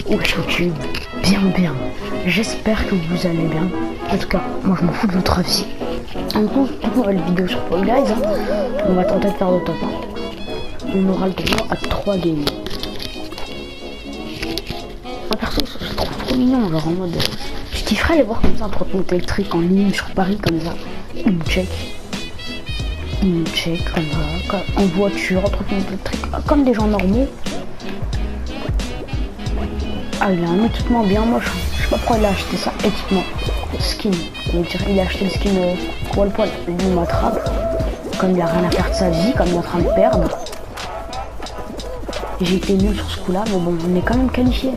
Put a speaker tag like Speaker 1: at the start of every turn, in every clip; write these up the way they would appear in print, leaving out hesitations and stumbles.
Speaker 1: Wesh YouTube, bien. J'espère que vous allez bien. En tout cas, moi je m'en fous de votre avis. Du coup, nouvelle vidéo sur Fall Guys. On va tenter de faire le top 1. On aura le droit à 3 games. Moi perso, je trouve trop mignon, genre en mode... Je kifferais aller voir comme ça un trottinette électrique en ligne sur Paris comme ça. Une check comme ça, en voiture, en trottinette électrique, comme des gens normaux. Ah, il a un équipement bien moche. Je sais pas pourquoi il a acheté ça. Équipement. Skin. Il a acheté le skin poil. Il m'attrape. Comme il a rien à faire de sa vie, comme il est en train de perdre. J'ai été nul sur ce coup-là, mais bon, on est quand même qualifié.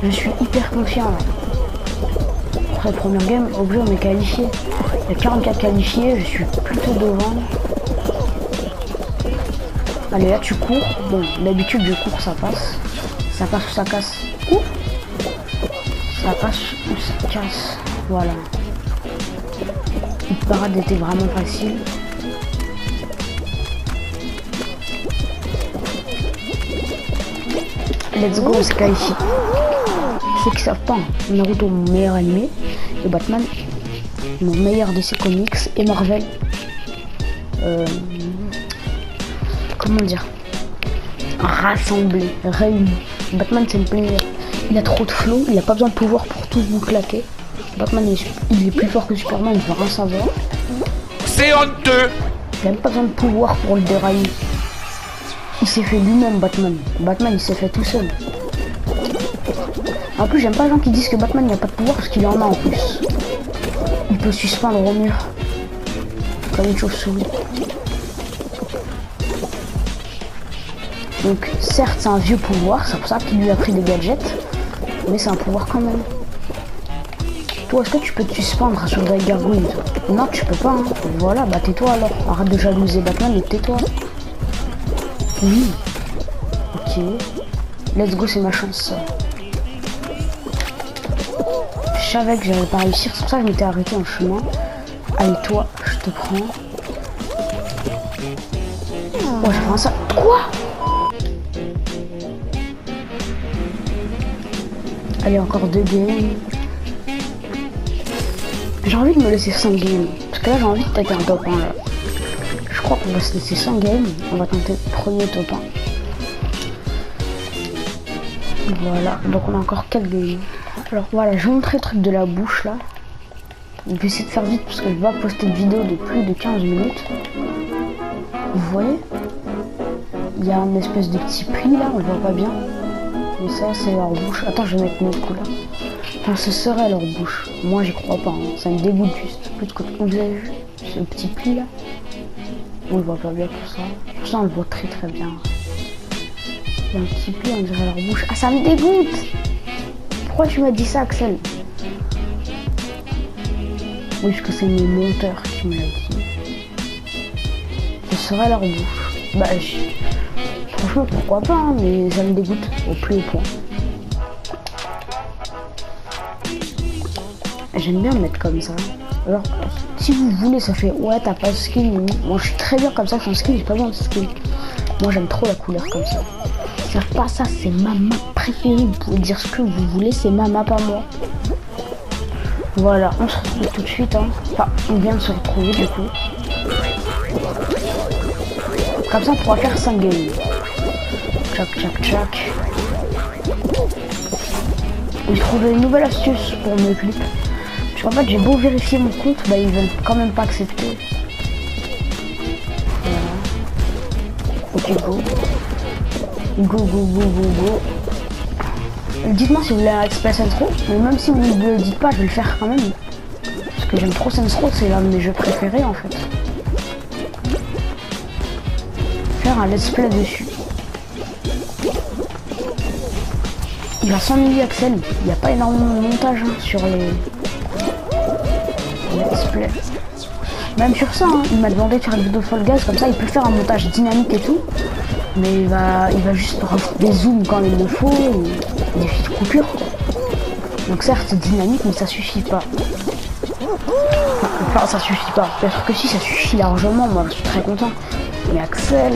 Speaker 1: Je suis hyper confiant là. Pour cette première game, obligé on est qualifié. Il y a 44 qualifiés, je suis plutôt devant. Allez, là tu cours. Bon, d'habitude je cours, ça passe. Ça passe ou ça casse. Ouh, ça passe ou ça casse. Voilà. Une parade était vraiment facile. Let's go, on se qualifie. Ceux qui savent pas, Naruto, mon meilleur animé, et Batman, mon meilleur DC Comics, et Marvel. Comment dire, rassemblés, réunis. Batman c'est le plaisir. Il a trop de flow, il a pas besoin de pouvoir pour tous vous claquer. Batman il est plus fort que Superman, il veut rien savoir.
Speaker 2: C'est honteux.
Speaker 1: Il a même pas besoin de pouvoir pour le dérailler. Il s'est fait lui-même Batman. Batman il s'est fait tout seul. En plus j'aime pas les gens qui disent que Batman il a pas de pouvoir parce qu'il en a en plus. Il peut suspendre au mur. Comme une chauve-souris. Donc certes c'est un vieux pouvoir, c'est pour ça qu'il lui a pris des gadgets, mais c'est un pouvoir quand même. Toi est-ce que tu peux te suspendre sur des gargouilles? Non tu peux pas hein. Voilà, bah tais-toi alors, arrête de jalouser Batman et tais-toi. Oui. Ok. Let's go, c'est ma chance. Je savais que j'allais pas réussir, c'est pour ça que je m'étais arrêté en chemin. Allez toi, je te prends. Oh j'ai fait un ça. Quoi? Allez, encore 2 games. J'ai envie de me laisser 5 games. Parce que là, j'ai envie de tenter un top 1 là. Je crois qu'on va se laisser 5 games. On va tenter le premier top 1. Voilà, donc on a encore 4 games. Alors voilà, je vais montrer le truc de la bouche là. Je vais essayer de faire vite parce que je vais pas poster de vidéo de plus de 15 minutes. Vous voyez? Il y a une espèce de petit pli là, on le voit pas bien. Mais ça c'est leur bouche. Attends, je vais mettre mon coup là. Enfin, ce serait leur bouche. Moi j'y crois pas, hein. Ça me dégoûte juste. Plus que vous avez vu ce petit pli là. On le voit pas bien pour ça. Pour ça on le voit très bien. Il y a un petit pli, on dirait leur bouche. Ah ça me dégoûte. Pourquoi tu m'as dit ça Axel? Oui parce que c'est mes monteurs qui me l'ont dit. Ce serait leur bouche. Bah franchement pourquoi pas hein, mais ça me dégoûte au plus haut point. J'aime bien me mettre comme ça. Alors si vous voulez ça fait ouais t'as pas de skin. Moi je suis très bien comme ça sans skin, j'ai pas besoin de skin. Moi j'aime trop la couleur comme ça. C'est pas ça, c'est ma map préférée. Vous pouvez dire ce que vous voulez, c'est ma map à moi. Voilà, on se retrouve tout de suite hein. Enfin on vient de se retrouver du coup. Comme ça on pourra faire 5 games. Tchac. J'ai trouvé une nouvelle astuce pour mes clips. Parce qu'en fait j'ai beau vérifier mon compte, bah ils veulent quand même pas accepter. Voilà. Ok go. Dites-moi si vous voulez un Express Intro, mais même si vous ne le dites pas, je vais le faire quand même. Parce que j'aime trop Saints Row, c'est l'un de mes jeux préférés en fait. Faire un let's play dessus. Il a 100 000 Axel, il n'y a pas énormément de montage hein, sur les let's play. Même sur ça, hein, il m'a demandé de faire une vidéo Fall Guys, comme ça il peut faire un montage dynamique et tout. Mais il va juste rajouter des zooms quand il le faut, et des petites coupures. Donc certes c'est dynamique mais ça suffit pas. Enfin ça suffit pas. Peut-être que si ça suffit largement, moi je suis très content. Mais Axel,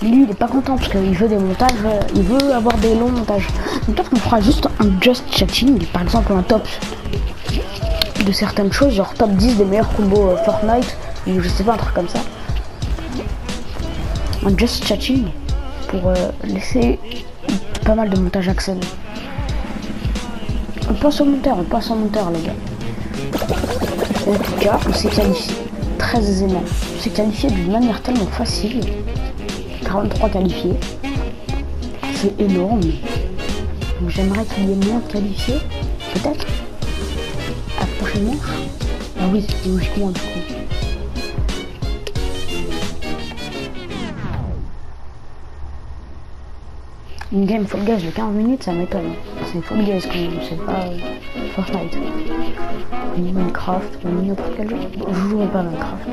Speaker 1: lui, il est pas content parce qu'il veut des montages, il veut avoir des longs montages. Donc peut-être qu'on fera juste un just chatting, par exemple un top de certaines choses, genre top 10 des meilleurs combos Fortnite, ou je sais pas, un truc comme ça. Un just chatting pour laisser pas mal de montage Axel. On passe au monteur, les gars. En tout cas, on s'est qualifié très aisément. On s'est qualifié d'une manière tellement facile. 43 qualifiés. C'est énorme. Donc j'aimerais qu'il y ait moins de qualifiés. Peut-être. À la prochaine manche. Ah oui, c'est logiquement du coup. Une game Fall Guys de 15 minutes, ça m'étonne. C'est Fall Guys quand même, c'est pas Fortnite. Ni Minecraft, ni n'importe quel jeu. Je jouerai pas à Minecraft.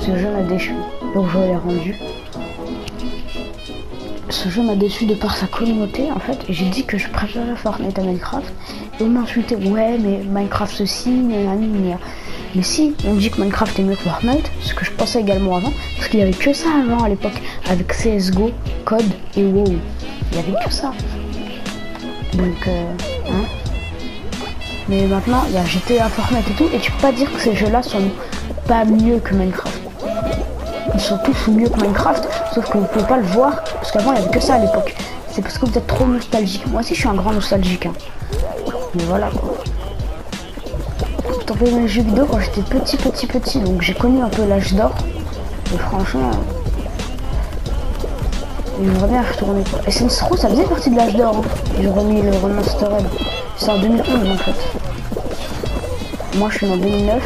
Speaker 1: Ce jeu m'a déçu, donc je l'ai rendu. Ce jeu m'a déçu de par sa communauté en fait. J'ai dit que je préférais Fortnite à Minecraft. Et on m'a insulté, ouais mais Minecraft ceci, mais si, on dit que Minecraft est mieux que Fortnite, ce que je pensais également avant, parce qu'il y avait que ça avant à l'époque, avec CSGO, Code et WoW. Il y avait que ça. Donc, hein. Mais maintenant, il y a GTA, Fortnite et tout, et tu peux pas dire que ces jeux-là sont pas mieux que Minecraft. Ils sont tous mieux que Minecraft, sauf que vous pouvez pas le voir, parce qu'avant, il y avait que ça à l'époque. C'est parce que vous êtes trop nostalgique. Moi aussi, je suis un grand nostalgique. Hein. Mais voilà, quoi. Je tombais dans les jeux vidéo quand j'étais petit, donc j'ai connu un peu l'âge d'or. Et franchement... j'aimerais bien retourner quoi. Et Saints Row, ça faisait partie de l'âge d'or. Hein. J'ai remis le remastered. C'est en 2011 en fait. Moi je suis en 2009.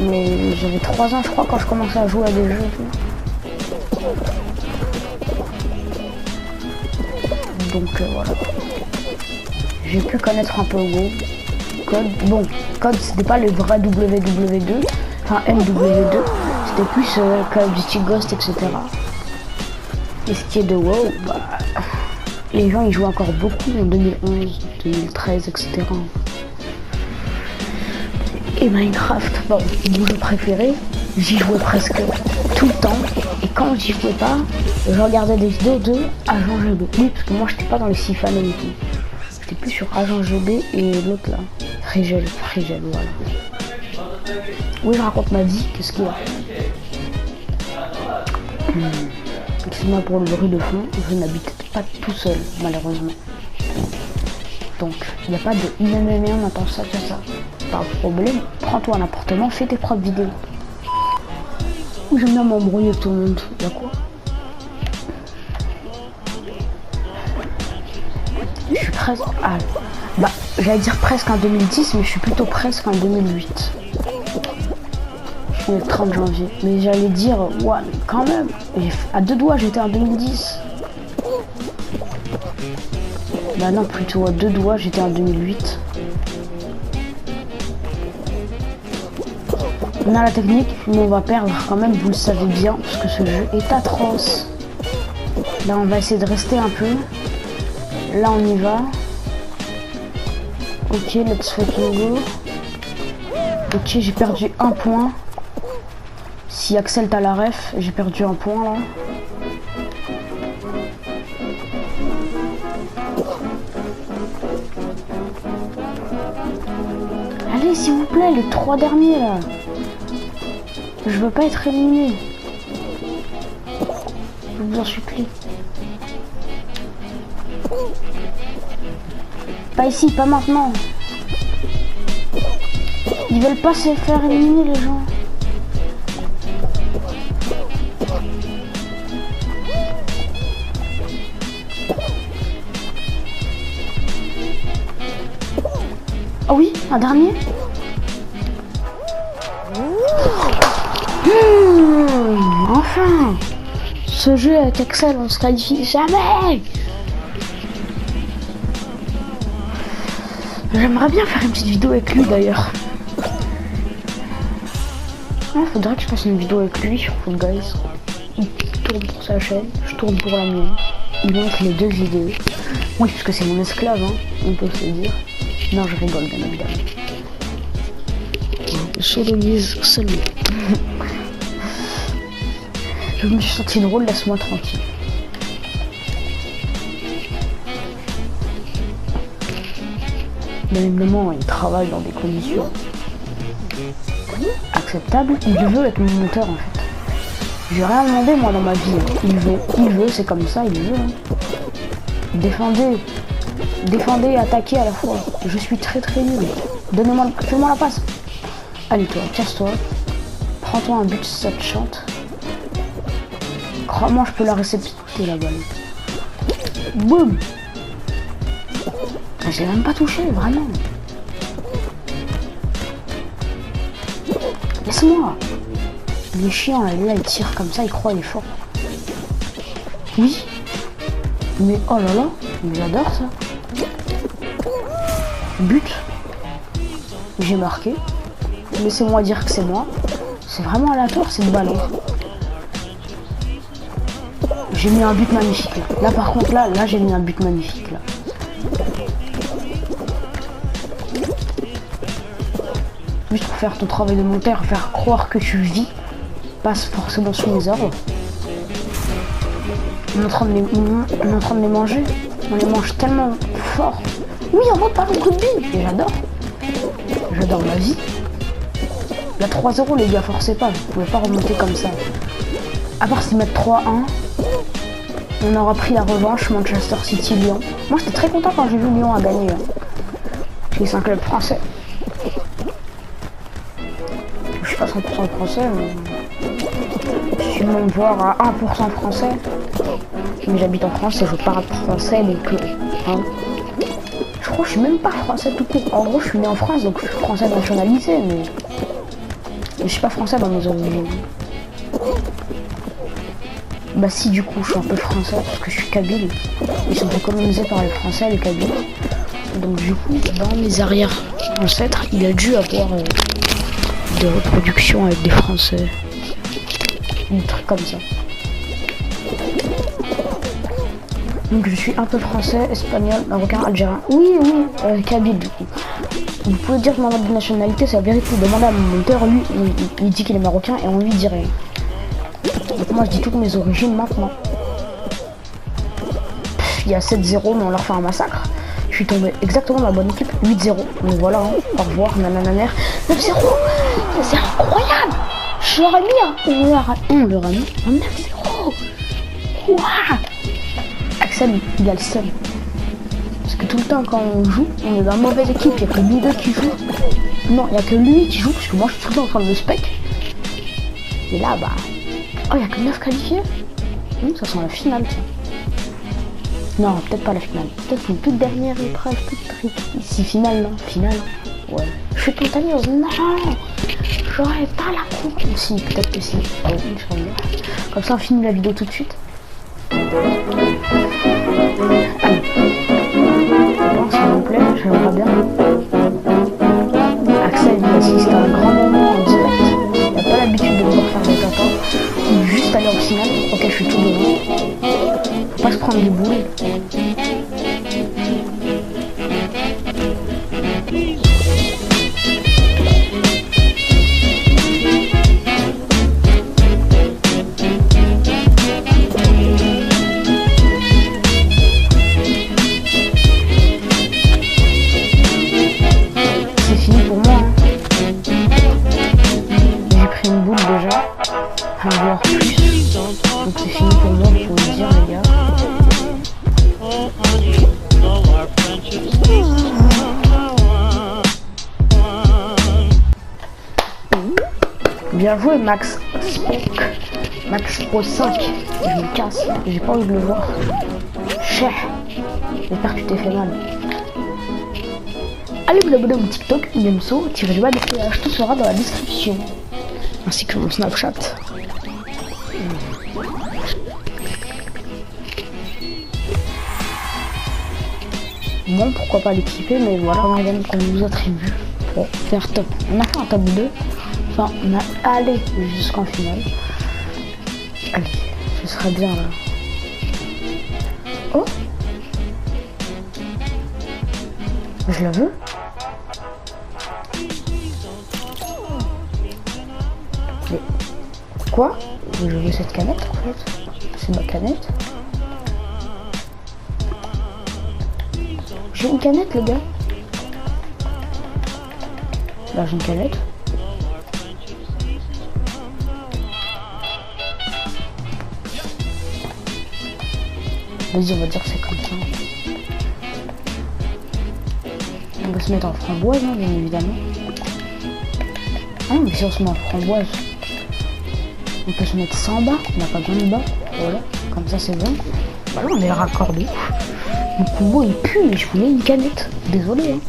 Speaker 1: Mais j'avais 3 ans je crois quand je commençais à jouer à des jeux. Donc voilà. J'ai pu connaître un peu WoW. Code. Bon, Code c'était pas le vrai WW2. Enfin MW2. C'était plus Call of Duty Ghost, etc. Et ce qui est de WoW, bah, les gens ils jouent encore beaucoup en 2011, 2013, etc. Et Minecraft, bon, mon jeu préféré, j'y jouais presque tout le temps. Et quand j'y jouais pas, je regardais des vidéos de Agent GB. Oui, parce que moi j'étais pas dans les 6 fans et tout. J'étais plus sur Agent GB et l'autre là, Frigel, voilà. Oui, je raconte ma vie, qu'est-ce qu'il y a? Excuse-moi pour le bruit de fond, je n'habite pas tout seul, malheureusement. Donc, il n'y a pas de on attend ça, pas de problème, prends-toi un appartement, fais tes propres vidéos. Ou j'aime bien m'embrouiller avec tout le monde, y'a quoi? Je suis presque... Ah, bah, j'allais dire presque en 2010, mais je suis plutôt presque en 2008. Le 30 janvier, mais j'allais dire ouais mais quand même à 2 doigts j'étais en 2010. Bah non, plutôt à 2 doigts j'étais en 2008. On a la technique mais on va perdre quand même, vous le savez bien, parce que ce jeu est atroce. Là on va essayer de rester un peu. Là on y va. Ok, let's fucking go. Ok, j'ai perdu un point. Si Axel t'as la ref, j'ai perdu un point là. Allez s'il vous plaît, les 3 derniers là. Je veux pas être éliminé. Je vous en supplie. Pas ici, pas maintenant. Ils veulent pas se faire éliminer les gens. Oh oui, un dernier. Enfin, ce jeu avec Axel, on se qualifie jamais. J'aimerais bien faire une petite vidéo avec lui d'ailleurs. Il faudrait que je fasse une vidéo avec lui sur Fall Guys. Il tourne pour sa chaîne, je tourne pour la mienne. Il montre les 2 vidéos. Oui, parce que c'est mon esclave, hein, on peut se dire. Non, je rigole, bien évidemment. Je sodomise seulement. Je me suis senti drôle, laisse-moi tranquille. Bien évidemment, il travaille dans des conditions acceptables. Il veut être mon monteur en fait. J'ai rien demandé moi dans ma vie. Il veut, c'est comme ça, il veut. Défendez et attaquez à la fois. Je suis très nul. Fais-moi la passe. Allez toi, casse-toi. Prends-toi un but si ça te chante. Crois-moi, je peux la réceptionner la balle. Boum. J'ai même pas touché, vraiment. Laisse-moi. Les chiens, là, ils tirent comme ça, ils croient, il est fort. Oui. Mais oh là là, j'adore ça. But. J'ai marqué. Laissez-moi dire que c'est moi. C'est vraiment aléatoire, c'est le ballon. J'ai mis un but magnifique là. Là par contre, là j'ai mis un but magnifique là. Juste pour faire ton travail de monteur, faire croire que tu vis, passe forcément sous mes ordres. On est en train de les manger. On les mange tellement fort. Oui, en mode ballon de rugby. Et j'adore. J'adore ma vie. Il y a 3-0 les gars, forcez pas. Vous pouvez pas remonter comme ça. À part s'ils mettent 3-1, on aura pris la revanche. Manchester City, Lyon. Moi j'étais très content quand j'ai vu Lyon a gagné. C'est un club français. Je suis pas 100% français, mais je suis même voir à 1% français. Mais j'habite en France et je parle français, donc hein. Je crois que je suis même pas français tout court. En gros, je suis né en France, donc je suis français nationalisé, mais je suis pas français dans mes origines. Bah si, du coup, je suis un peu français parce que je suis kabyle. Ils sont colonisés par les Français, les Kabyles. Donc du coup, dans mes arrière-ancêtres, il a dû avoir des reproductions avec des Français. Des trucs comme ça. Donc je suis un peu français, espagnol, marocain, algérien. Oui, kabyle du coup. Vous pouvez dire que mon de nationalité, c'est la vérité. Demandez à mon monteur, lui, il dit qu'il est marocain et on lui dit rien. Donc moi je dis toutes mes origines maintenant. Il y a 7-0, mais on leur fait un massacre. Je suis tombé exactement dans la bonne équipe, 8-0. Donc voilà, hein. Au revoir, nanananer. 9-0, c'est incroyable. Je l'aurais mis, on leur a mis un 9-0. Quoi? Axel, il a le seul. Parce que tout le temps quand on joue, on est dans une mauvaise équipe, il n'y a que lui deux qui joue. Non, il n'y a que lui qui joue, parce que moi je suis tout le temps en train de le spec. Et là, bah... Oh, il n'y a que 9 qualifiés. Ça sent la finale, ça. Non, peut-être pas la finale. Peut-être une toute dernière épreuve, toute trick. Ici, finale, non? Finale. Ouais. Je suis montagneuse. Non, j'aurais pas la coupe. Si, peut-être que si. Oh, comme ça, on finit la vidéo tout de suite. Allez. Bon, s'il vous plaît, j'aimerais bien. Axel, il assiste à un grand moment en direct. Il n'a pas l'habitude de pouvoir faire des tapas. Ou juste aller en finale. Ok, je suis tout devant. Faut pas se prendre des boules. C'est fini pour moi. J'ai pris une boule déjà. Voire plus. Donc c'est fini pour moi, vous pouvez le dire les gars. Bien joué Max Spock. Max Pro 5. Je me casse, j'ai pas envie de le voir. Cher. J'espère que tu t'es fait mal. Allez vous abonner à mon TikTok, Nemso-DPH, tout sera dans la description. Ainsi que mon Snapchat. Bon, pourquoi pas l'équiper, mais voilà, on va qu'on nous attribue pour faire top. On a fait un top 2. Enfin, on a allé jusqu'en finale. Allez, ce serait bien là. Oh, je la veux. Mais quoi? Je veux cette canette en fait. C'est ma canette. J'ai une canette les gars. Là j'ai une canette. Vas-y, on va dire que c'est comme ça. On va se mettre en framboise, hein, bien évidemment. Ah non, mais si on se met en framboise, on peut se mettre ça en bas. On n'a pas besoin de bas. Voilà, comme ça c'est bon. Voilà, on est raccordé. Mon combo il pue, mais je voulais une canette. Désolé. Hein.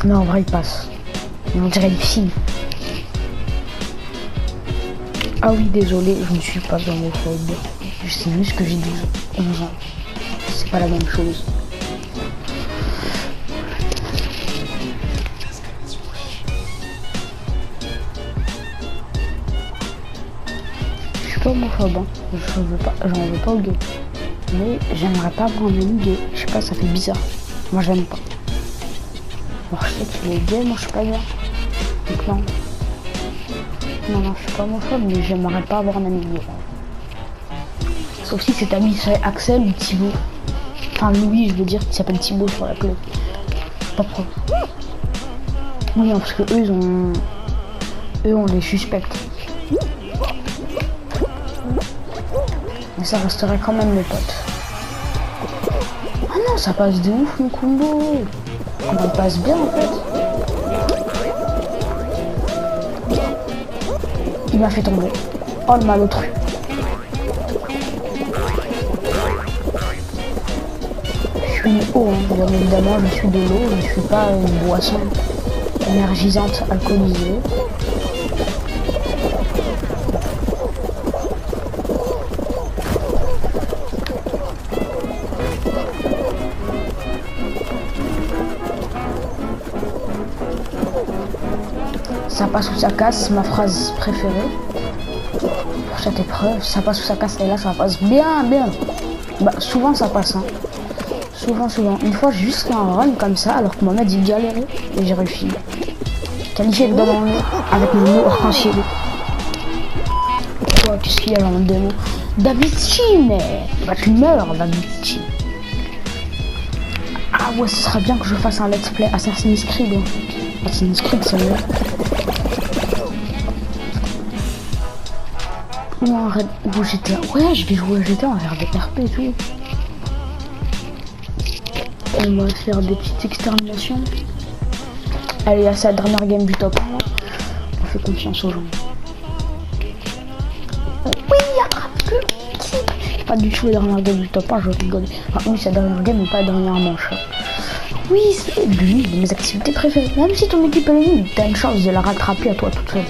Speaker 1: Mais en vrai, il passe. Mais on dirait une fille. Ah oui, désolé, je ne suis pas homophobe. C'est juste que j'ai 11 ans. C'est pas la même chose. Je suis pas homophobe, hein. J'en veux pas au gay. Mais j'aimerais pas avoir un ami gay. Je sais pas, ça fait bizarre. Moi, j'aime pas. Alors, je sais que les gays, moi, je suis pas bien. Donc, non. Non, je suis pas homophobe, mais j'aimerais pas avoir un ami gay. Sauf si cet ami c'est Axel ou Thibaut. Enfin, Louis, je veux dire, qui s'appelle Thibaut sur la clé. Pas pro. Oui, non, parce que eux, on les suspecte. Mais ça resterait quand même mes potes. Ah non, ça passe de ouf, mon combo. On passe bien, en fait. Il m'a fait tomber. Oh le malotru. Je suis une eau, hein. Bien évidemment, je suis de l'eau, je ne suis pas une boisson énergisante alcoolisée. Ça passe ou ça casse, ma phrase préférée pour cette épreuve. Ça passe ou ça casse, et là ça passe bien. Bah souvent ça passe, hein. Souvent. Une fois j'ai juste fait un run comme ça alors que Mohamed il galérait et j'ai réussi. Qualifié de dans le avec mon mot arc-en-ciel. Quoi, qu'est-ce qu'il y a dans le démo? Davichi, mais bah tu meurs, Davichi. Ah ouais, ce sera bien que je fasse un let's play Assassin's Creed. Assassin's Creed, c'est mieux. Ou GTA. Ouais, je vais jouer à GTA, on va faire des RP et tout. On va faire des petites exterminations. Allez, à sa dernière game du top 1. On fait confiance aux gens. Oui, attrape-le. Pas du tout la dernière game du top 1, je rigole. Enfin, oui, sa dernière game, mais pas la dernière manche. Oui, c'est l'une de mes activités préférées. Même si ton équipe est nulle, t'as une chance de la rattraper à toi toute seule.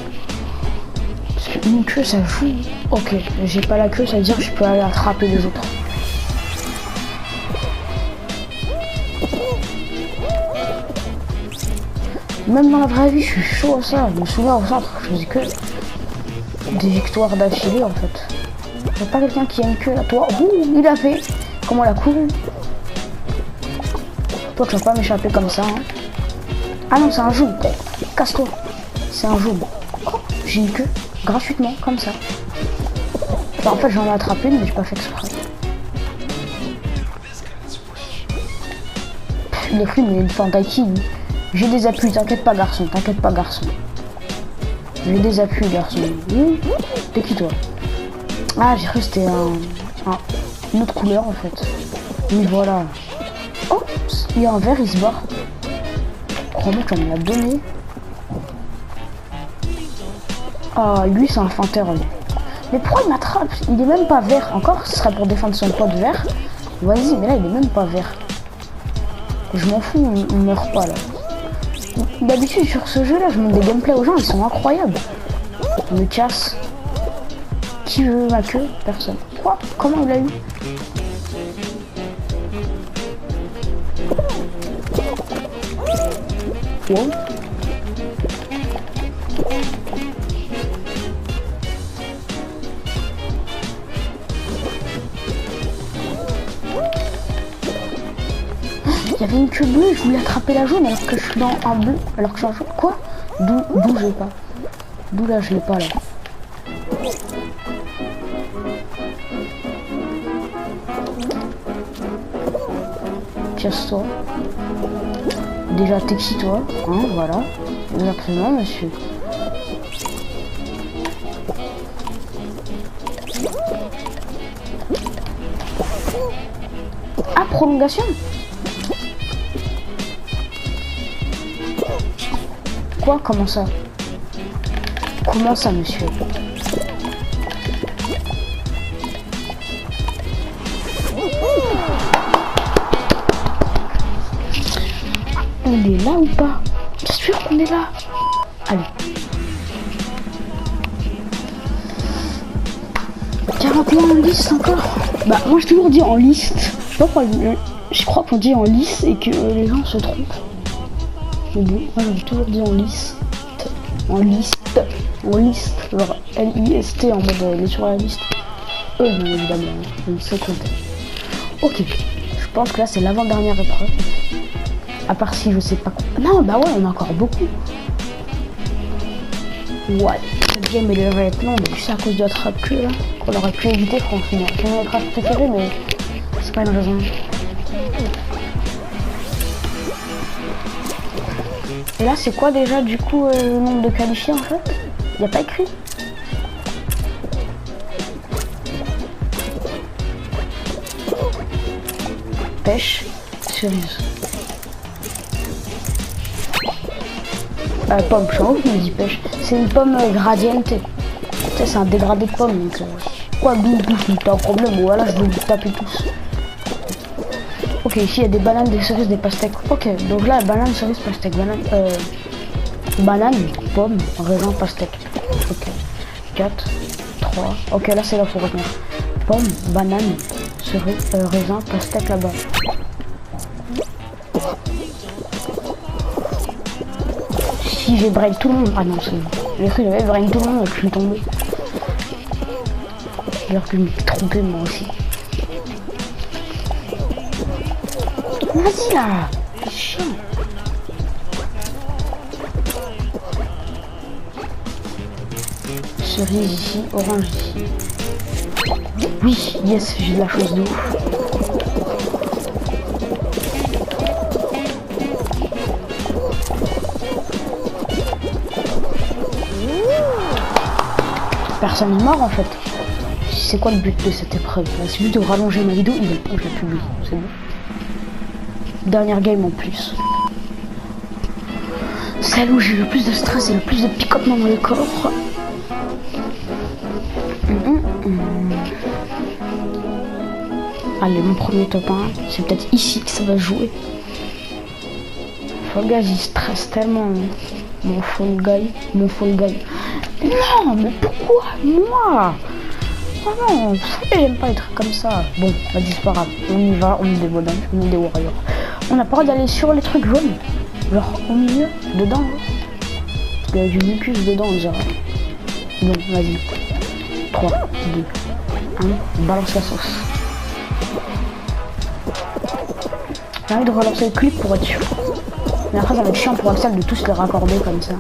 Speaker 1: Parce qu'une queue, ça joue. Ok, j'ai pas la queue, ça veut dire que je peux aller attraper les autres. Même dans la vraie vie, je suis chaud à ça. Je me souviens au centre, je faisais que des victoires d'affilée en fait. Y'a pas quelqu'un qui a une queue là, toi? Ouh, il a fait. Comment il a couru? Toi, tu vas pas m'échapper comme ça. Hein. Ah non, c'est un joug. Casse-toi. C'est un joug. Oh, j'ai une queue. Gratuitement, comme ça. Enfin, en fait, j'en ai attrapé une, mais j'ai pas fait exprès. Il est cru, mais il est fantaki. J'ai des appuis, t'inquiète pas, garçon. J'ai des appuis, garçon. T'es qui, toi? Ah, j'ai cru que c'était une autre couleur, en fait. Oui, voilà. Oh, il y a un verre, il se barre. Crois-moi qu'on me l'a donné. Ah, lui, c'est un feinteur. Mais pourquoi il m'attrape? Il est même pas vert. Encore, ce serait pour défendre son pote vert. Vas-y, mais là, il est même pas vert. Je m'en fous, on meurt pas, là. D'habitude, sur ce jeu-là, je montre des gameplays aux gens, ils sont incroyables. On me casse. Qui veut ma queue? Personne. Quoi? Comment il l'a eu? Wow. Il y avait une queue bleue, je voulais attraper la jaune alors que je suis dans un bleu. Alors que je suis en jaune. Quoi? D'où je l'ai pas. D'où là je l'ai pas là. Casse-toi. Déjà t'es qui toi, hein, voilà. Exactement monsieur. Ah, prolongation. Quoi? Comment ça? Comment ça, monsieur? On est là ou pas? Bien sûr qu'on est là. Allez. 41 en liste encore. Bah moi j'ai toujours dit en liste. Je sais pas pourquoi, je crois qu'on dit en liste et que les gens se trompent. Mais bon, moi j'ai toujours dit en liste. En liste. En liste. Genre L-I-S-T en mode elle est sur la liste. Bien évidemment, je ne sais compter. Ok. Je pense que là c'est l'avant-dernière épreuve. À part si je sais pas quoi. Non bah ouais on a encore beaucoup. Ouais. Le game il va être long, mais c'est à cause de la trappe que là qu'on aurait pu éviter franchement. C'est mon trappe préférée mais c'est pas une raison. Et là c'est quoi déjà du coup le nombre de qualifiés en fait? Il n'y a pas écrit? Pêche, cerise. Pomme, je sais pas où je me dis pêche. C'est une pomme gradiente. Tu sais, c'est un dégradé de pomme. Donc, quoi, 12, t'as un problème. Voilà, je vais vous taper tous. Ok, ici il y a des bananes, des cerises, des pastèques. Ok, donc là, banane, cerise, pastèque. Banane, pomme, raisin, pastèque. Ok, 4, 3. Ok, là c'est là, faut retenir. Pomme, banane, cerise, raisin, pastèque là-bas. Si j'ai brain tout le monde. Ah non, c'est bon. J'ai cru que j'avais brain tout le monde et que je suis tombé. Alors que je me suis trompé moi aussi. Vas-y là! Chiant! Cerise ici, orange ici. Oui, yes, j'ai de la chose de ouf. Personne n'est mort en fait. C'est quoi le but de cette épreuve? C'est juste de rallonger ma vidéo, je la publie, c'est bon. Dernière game en plus. Celle où j'ai le plus de stress et le plus de picotement dans le corps. Allez, mon premier top 1, c'est peut-être ici que ça va jouer. Fall Guys, il stresse tellement. Mon Fall Guy. Non, mais pourquoi moi? Oh non, j'aime pas être comme ça. Bon, vas-y, c'est pas grave. On y va, on est des bonhommes, on est des warriors. On a pas le droit d'aller sur les trucs jaunes. Genre au milieu, dedans. Parce qu'il y a du mucus dedans, on dirait. Bon, vas-y. 3, 2, 1, balance la sauce. J'ai envie de relancer le clip pour être sûr. Mais après, ça va être chiant pour Axel de tous les raccorder comme ça.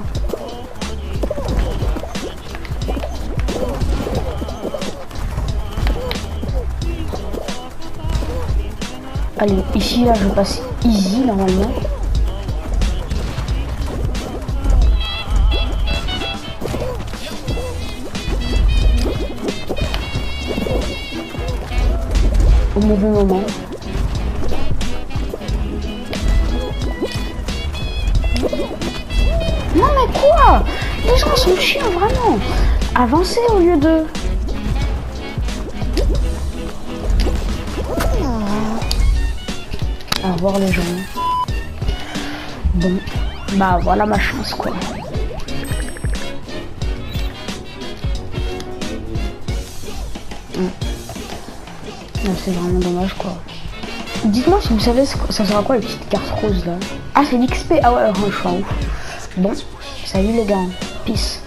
Speaker 1: Allez, ici, là, je passe easy, normalement. Au mauvais moment. Non, mais quoi? Les gens sont chiants, vraiment. Avancez au lieu de... Au revoir les gens. Bon, bah voilà ma chance quoi. C'est vraiment dommage quoi. Dites-moi si vous savez ça sera quoi les petites cartes roses là. Ah c'est l'XP, ah ouais, je suis en ouf. Bon, salut les gars, peace.